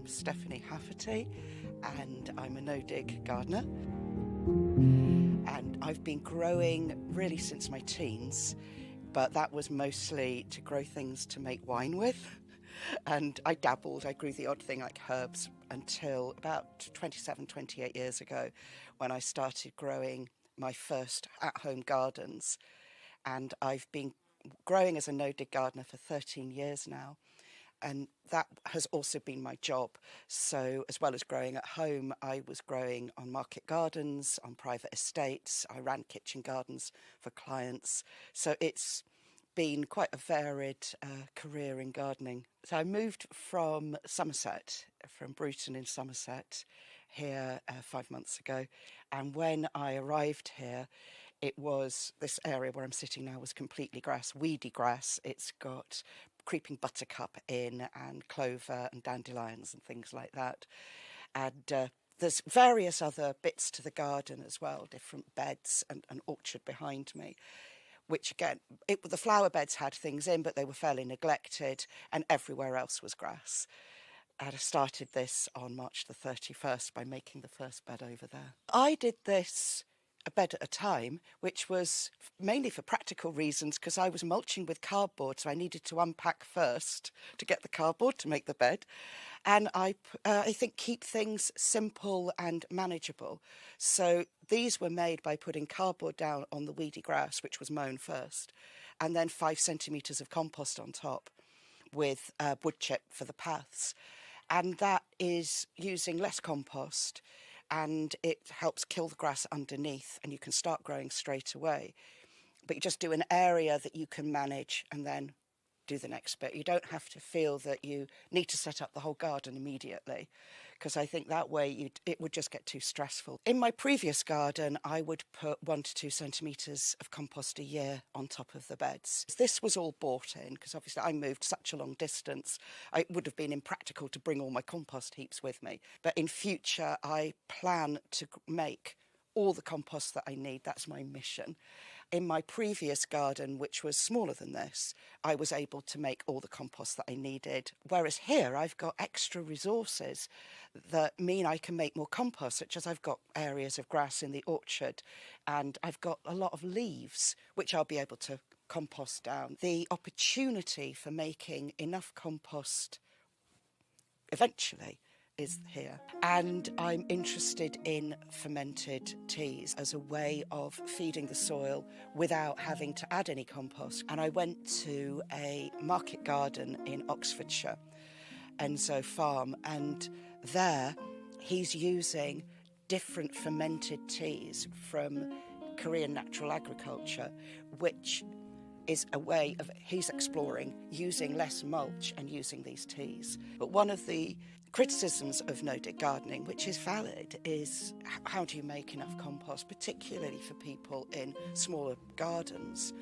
I'm Stephanie Hafferty and I'm a no-dig gardener. And I've been growing really since my teens, but that was mostly to grow things to make wine with. And I dabbled, I grew the odd thing like herbs until about 27, 28 years ago when I started growing my first at-home gardens. And I've been growing as a no-dig gardener for 13 years now. And that has also been my job. So as well as growing at home, I was growing on market gardens, on private estates. I ran kitchen gardens for clients. So it's been quite a varied career in gardening. So I moved from Somerset, from Bruton in Somerset, here 5 months ago. And when I arrived here, it was this area where I'm sitting now was completely grass, weedy grass. It's got creeping buttercup in and clover and dandelions and things like that. And there's various other bits to the garden as well, different beds and an orchard behind me, which again, the flower beds had things in, but they were fairly neglected and everywhere else was grass. And I started this on March the 31st by making the first bed over there. I did this a bed at a time, which was mainly for practical reasons because I was mulching with cardboard, so I needed to unpack first to get the cardboard to make the bed. And I think keep things simple and manageable. So these were made by putting cardboard down on the weedy grass, which was mown first, and then 5 centimetres of compost on top with wood chip for the paths. And that is using less compost, and it helps kill the grass underneath and you can start growing straight away. But you just do an area that you can manage and then do the next bit. You don't have to feel that you need to set up the whole garden immediately, because I think that way it would just get too stressful. In my previous garden, I would put 1 to 2 centimetres of compost a year on top of the beds. This was all bought in because obviously I moved such a long distance. It would have been impractical to bring all my compost heaps with me. But in future, I plan to make all the compost that I need. That's my mission. In my previous garden, which was smaller than this, I was able to make all the compost that I needed. Whereas here, I've got extra resources that mean I can make more compost, such as I've got areas of grass in the orchard and I've got a lot of leaves, which I'll be able to compost down. The opportunity for making enough compost eventually is here. And I'm interested in fermented teas as a way of feeding the soil without having to add any compost. And I went to a market garden in Oxfordshire, Enzo Farm, and there he's using different fermented teas from Korean natural agriculture, which is a way of, he's exploring using less mulch and using these teas. But one of the criticisms of no-dig gardening, which is valid, is how do you make enough compost, particularly for people in smaller gardens?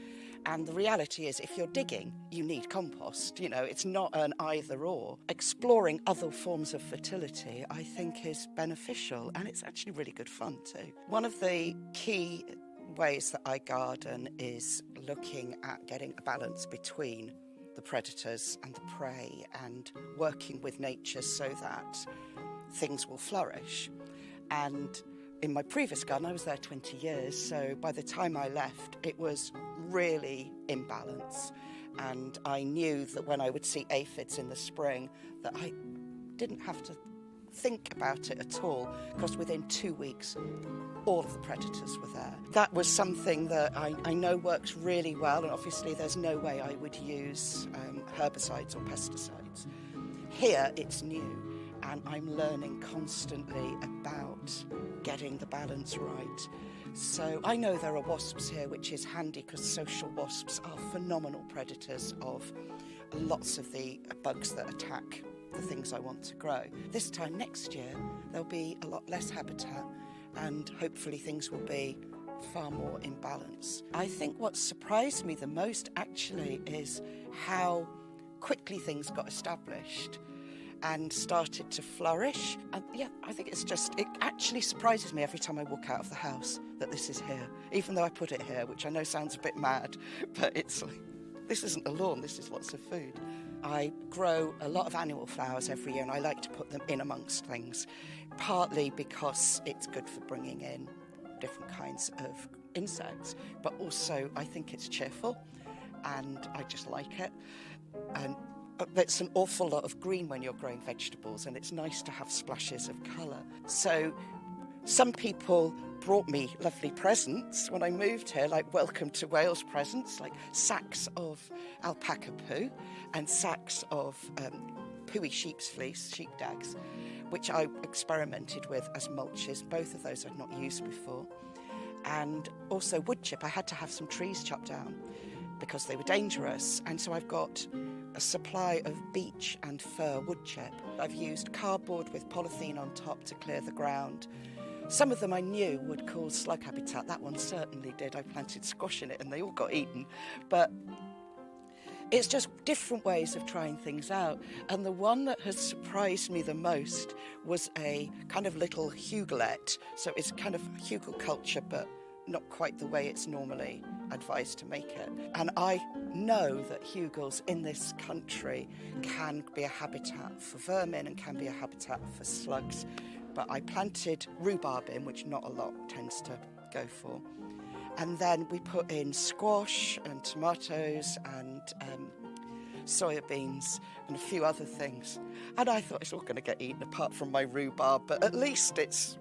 And the reality is, if you're digging, you need compost. You know, it's not an either or. Exploring other forms of fertility, I think, is beneficial, and it's actually really good fun too. One of the key ways that I garden is looking at getting a balance between the predators and the prey and working with nature so that things will flourish. And in my previous garden, I was there 20 years, so by the time I left, it was really in balance. And I knew that when I would see aphids in the spring, that I didn't have to think about it at all, because within 2 weeks, all of the predators were there. That was something that I know works really well, and obviously there's no way I would use herbicides or pesticides. Here it's new, and I'm learning constantly about getting the balance right. So I know there are wasps here, which is handy because social wasps are phenomenal predators of lots of the bugs that attack the things I want to grow. This time next year, there'll be a lot less habitat and hopefully things will be far more in balance. I think what surprised me the most actually is how quickly things got established and started to flourish. And yeah, I think it actually surprises me every time I walk out of the house that this is here, even though I put it here, which I know sounds a bit mad, but it's like, this isn't a lawn, this is lots of food. I grow a lot of annual flowers every year, and I like to put them in amongst things, partly because it's good for bringing in different kinds of insects, but also I think it's cheerful and I just like it. And it's an awful lot of green when you're growing vegetables, and it's nice to have splashes of colour. So some people brought me lovely presents when I moved here, like welcome to Wales presents, like sacks of alpaca poo and sacks of pooey sheep's fleece, sheepdags, which I experimented with as mulches. Both of those I'd not used before. And also wood chip. I had to have some trees chopped down because they were dangerous. And so I've got a supply of beech and fir wood chip. I've used cardboard with polythene on top to clear the ground. Some of them I knew would cause slug habitat. That one certainly did. I planted squash in it and they all got eaten. But it's just different ways of trying things out. And the one that has surprised me the most was a kind of little hugulette. So it's kind of hugelculture, but not quite the way it's normally advised to make it. And I know that hugels in this country can be a habitat for vermin and can be a habitat for slugs. But I planted rhubarb in, which not a lot tends to go for. And then we put in squash and tomatoes and soya beans and a few other things. And I thought it's all going to get eaten apart from my rhubarb, but at least it's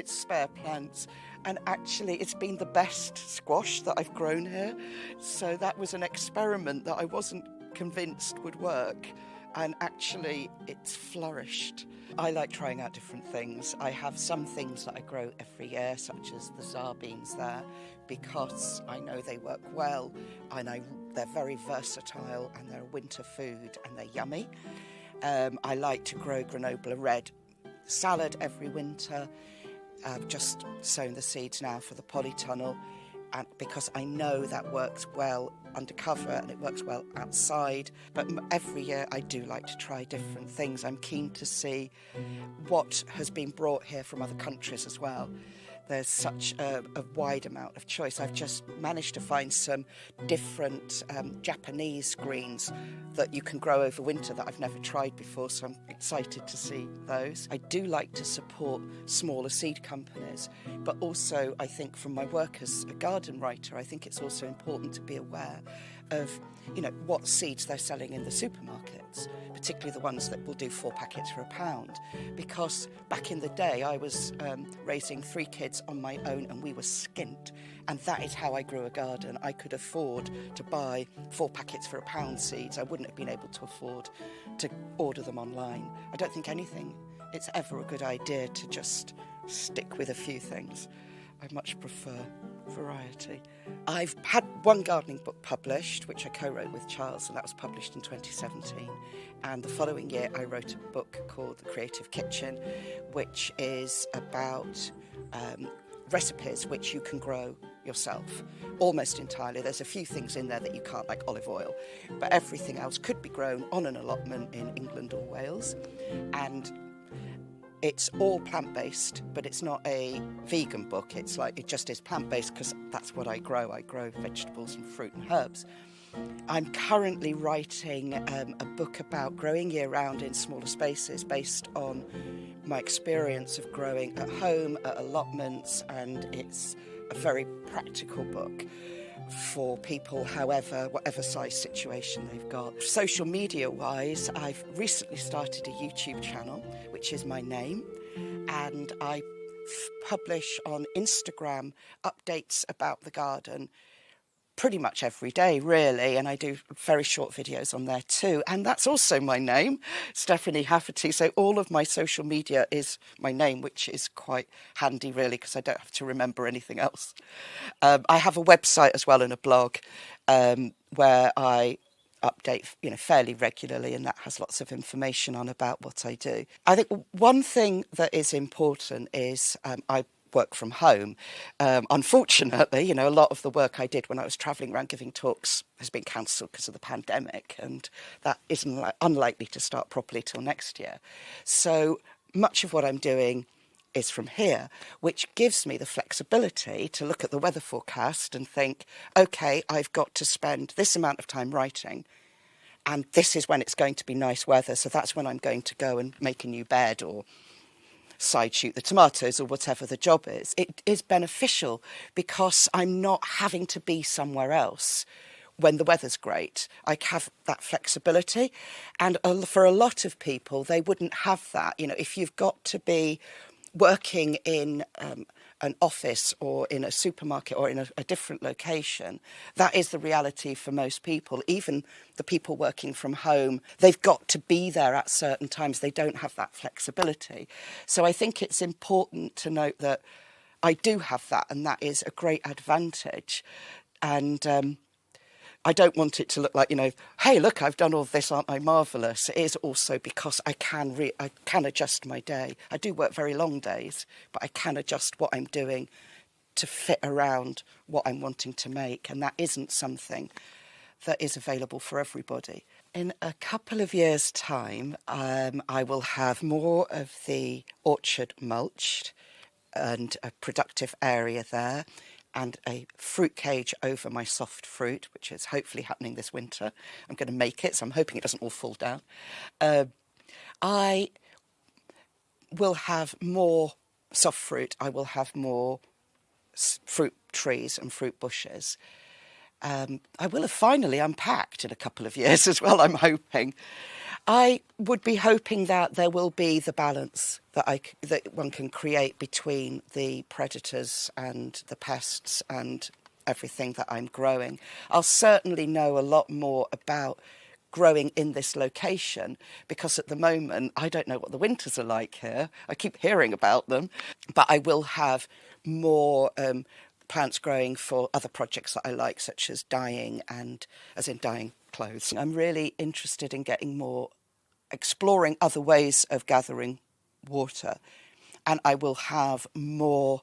spare plants. And actually it's been the best squash that I've grown here. So that was an experiment that I wasn't convinced would work. And actually it's flourished. I like trying out different things. I have some things that I grow every year, such as the czar beans there, because I know they work well and they're very versatile and they're a winter food and they're yummy. I like to grow Grenoble red salad every winter. I've just sown the seeds now for the polytunnel, and because I know that works well undercover and it works well outside. But every year I do like to try different things. I'm keen to see what has been brought here from other countries as well. There's such a wide amount of choice. I've just managed to find some different Japanese greens that you can grow over winter that I've never tried before, so I'm excited to see those. I do like to support smaller seed companies, but also I think from my work as a garden writer, I think it's also important to be aware of, what seeds they're selling in the supermarkets, particularly the ones that will do 4 packets for £1. Because back in the day, I was raising 3 kids on my own and we were skint. And that is how I grew a garden. I could afford to buy 4 packets for £1 seeds. I wouldn't have been able to afford to order them online. I don't think it's ever a good idea to just stick with a few things. I much prefer variety. I've had one gardening book published, which I co-wrote with Charles, and that was published in 2017. And the following year I wrote a book called The Creative Kitchen, which is about recipes which you can grow yourself, almost entirely. There's a few things in there that you can't, like olive oil, but everything else could be grown on an allotment in England or Wales. And it's all plant-based, but it's not a vegan book. It just is plant-based because that's what I grow. I grow vegetables and fruit and herbs. I'm currently writing a book about growing year-round in smaller spaces based on my experience of growing at home, at allotments, and it's a very practical book for people, whatever size situation they've got. Social media-wise, I've recently started a YouTube channel, which is my name, and I publish on Instagram updates about the garden pretty much every day, really, and I do very short videos on there too. And that's also my name, Stephanie Hafferty. So all of my social media is my name, which is quite handy, really, because I don't have to remember anything else. I have a website as well and a blog where I update, fairly regularly, and that has lots of information on about what I do. I think one thing that is important is I work from home. Unfortunately, a lot of the work I did when I was travelling around giving talks has been cancelled because of the pandemic, and that isn't unlikely to start properly till next year. So much of what I'm doing is from here, which gives me the flexibility to look at the weather forecast and think, OK, I've got to spend this amount of time writing. and this is when it's going to be nice weather, so that's when I'm going to go and make a new bed or side shoot the tomatoes or whatever the job is. It is beneficial because I'm not having to be somewhere else when the weather's great. I have that flexibility, and for a lot of people they wouldn't have that. You know, if you've got to be working in an office or in a supermarket or in a different location, that is the reality for most people. Even the people working from home, they've got to be there at certain times. They don't have that flexibility. So I think it's important to note that I do have that, and that is a great advantage. And I don't want it to look like, you know, hey, look, I've done all this, aren't I marvellous? It is also because I can adjust my day. I do work very long days, but I can adjust what I'm doing to fit around what I'm wanting to make, and that isn't something that is available for everybody. In a couple of years' time, I will have more of the orchard mulched and a productive area there, and a fruit cage over my soft fruit, which is hopefully happening this winter. I'm going to make it, so I'm hoping it doesn't all fall down. I will have more soft fruit. I will have more fruit trees and fruit bushes. I will have finally unpacked in a couple of years as well, I'm hoping. I would be hoping that there will be the balance that one can create between the predators and the pests and everything that I'm growing. I'll certainly know a lot more about growing in this location, because at the moment I don't know what the winters are like here. I keep hearing about them, but I will have more plants growing for other projects that I like, such as dyeing, and as in dyeing clothes. I'm really interested in exploring other ways of gathering water, and I will have more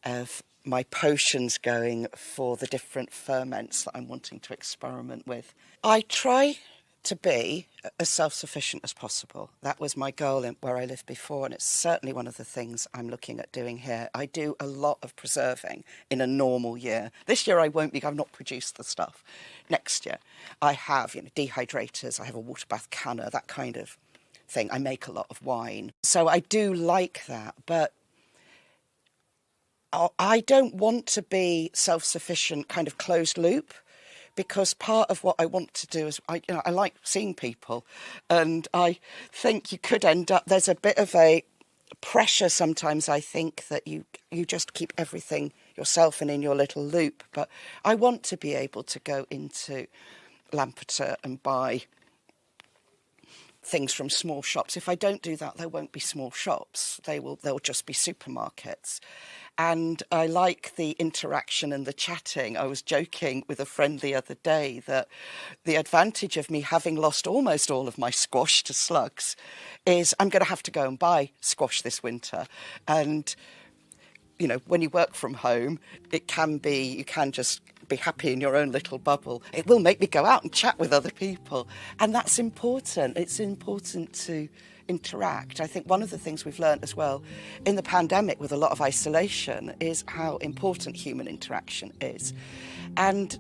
of my potions going for the different ferments that I'm wanting to experiment with. I try to be as self-sufficient as possible. That was my goal where I lived before, and it's certainly one of the things I'm looking at doing here. I do a lot of preserving in a normal year. This year I won't, because I've not produced the stuff. Next year I have, dehydrators, I have a water bath canner, that kind of thing. I make a lot of wine. So I do like that, but I don't want to be self-sufficient, kind of closed loop, because part of what I want to do is, I like seeing people, and I think you could end up, there's a bit of a pressure sometimes, I think, that you just keep everything yourself and in your little loop. But I want to be able to go into Lampeter and buy things from small shops. If I don't do that, there won't be small shops. They'll just be supermarkets. And I like the interaction and the chatting. I was joking with a friend the other day that the advantage of me having lost almost all of my squash to slugs is I'm going to have to go and buy squash this winter. And, when you work from home, you can just be happy in your own little bubble. It will make me go out and chat with other people. And that's important. It's important to interact. I think one of the things we've learned as well in the pandemic with a lot of isolation is how important human interaction is. And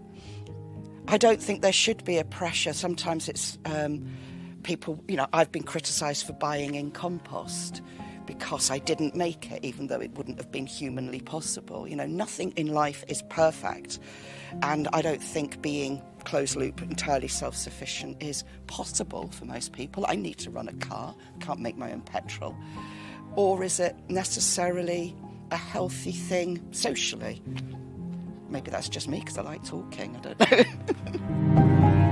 I don't think there should be a pressure. Sometimes it's people, I've been criticised for buying in compost because I didn't make it, even though it wouldn't have been humanly possible. Nothing in life is perfect. And I don't think being closed loop, entirely self-sufficient is possible for most people. I need to run a car, can't make my own petrol. Or is it necessarily a healthy thing socially? Maybe that's just me because I like talking, I don't know.